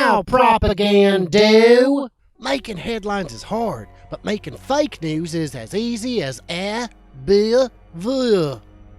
now, propagan-do. Making headlines is hard, but making fake news is as easy as a-b-v.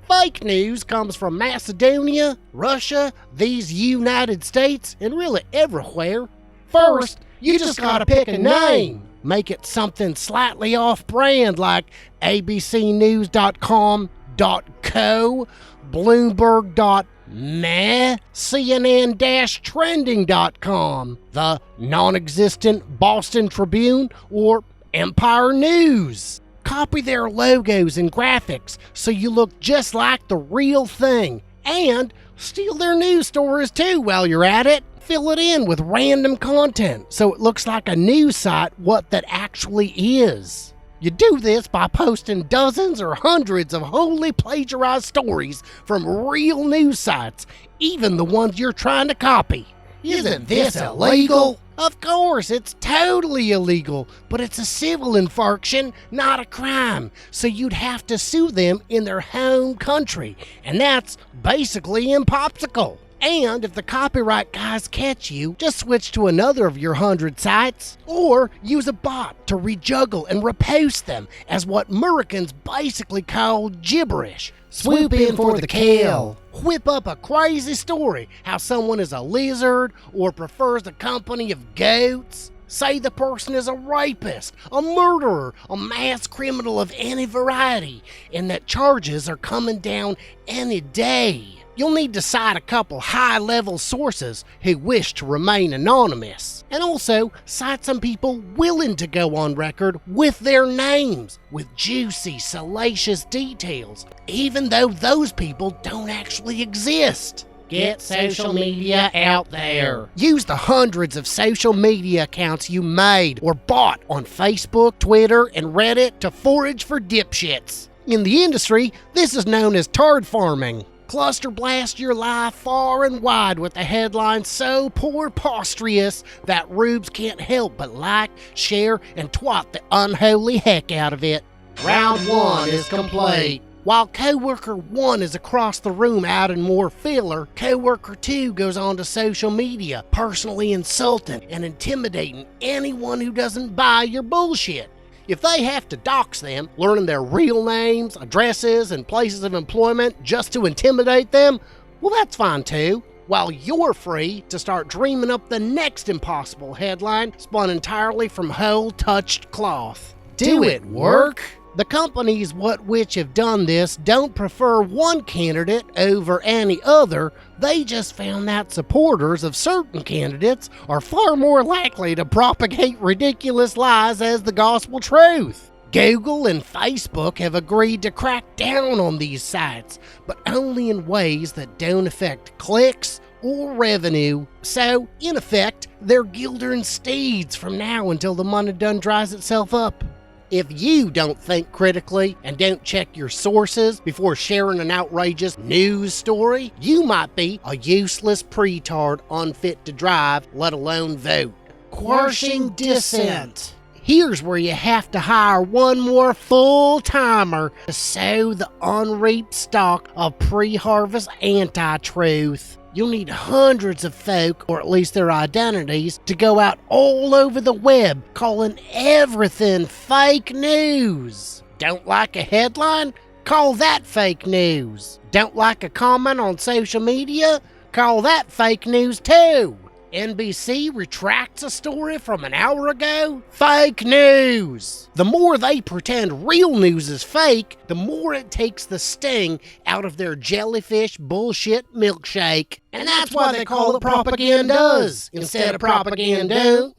Fake news comes from Macedonia, Russia, these United States, and really everywhere. First, you just gotta pick a name. Make it something slightly off-brand like abcnews.com.co, bloomberg.meh, CNN-trending.com, the non-existent Boston Tribune, or Empire News. Copy their logos and graphics so you look just like the real thing. And steal their news stories too while you're at it. Fill it in with random content so it looks like a news site what that actually is. You do this by posting dozens or hundreds of wholly plagiarized stories from real news sites, even the ones you're trying to copy. Isn't this illegal? Of course, it's totally illegal, but it's a civil infraction, not a crime. So you'd have to sue them in their home country, and that's basically impossible. And if the copyright guys catch you, just switch to another of your 100 sites, or use a bot to rejuggle and repost them as what Americans basically call gibberish. Swoop in for the kill. Whip up a crazy story, how someone is a lizard or prefers the company of goats. Say the person is a rapist, a murderer, a mass criminal of any variety, and that charges are coming down any day. You'll need to cite a couple high-level sources who wish to remain anonymous. And also, cite some people willing to go on record with their names, with juicy, salacious details, even though those people don't actually exist. Get social media out there. Use the hundreds of social media accounts you made or bought on Facebook, Twitter, and Reddit to forage for dipshits. In the industry, this is known as turd farming. Cluster blast your life far and wide with a headline so preposterous that rubes can't help but like, share, and twat the unholy heck out of it. Round 1 is complete. While coworker 1 is across the room adding more filler, coworker 2 goes on to social media, personally insulting and intimidating anyone who doesn't buy your bullshit. If they have to dox them, learning their real names, addresses, and places of employment just to intimidate them, well, that's fine too. While you're free to start dreaming up the next impossible headline spun entirely from whole touched cloth. Do it work? The companies which have done this don't prefer one candidate over any other. They just found that supporters of certain candidates are far more likely to propagate ridiculous lies as the gospel truth. Google and Facebook have agreed to crack down on these sites, but only in ways that don't affect clicks or revenue. So, in effect, they're gildering steeds from now until the money done dries itself up. If you don't think critically and don't check your sources before sharing an outrageous news story, you might be a useless pretard unfit to drive, let alone vote. Quashing dissent. Here's where you have to hire one more full-timer to sow the unreaped stock of pre-harvest anti-truth. You'll need hundreds of folk, or at least their identities, to go out all over the web calling everything fake news. Don't like a headline? Call that fake news. Don't like a comment on social media? Call that fake news too. NBC retracts a story from an hour ago? Fake news! The more they pretend real news is fake, the more it takes the sting out of their jellyfish bullshit milkshake. And that's why they call it propagan-does instead of propaganda.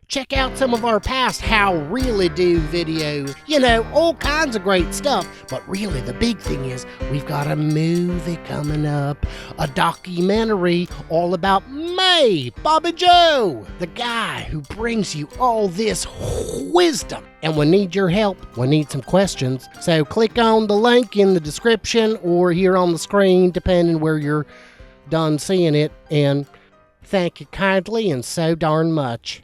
Check out some of our past How Really Do videos. You know, all kinds of great stuff. But really, the big thing is we've got a movie coming up. A documentary all about me, Bobby Joe, the guy who brings you all this wisdom. And we need your help. We need some questions. So click on the link in the description or here on the screen, depending where you're done seeing it. And thank you kindly and so darn much.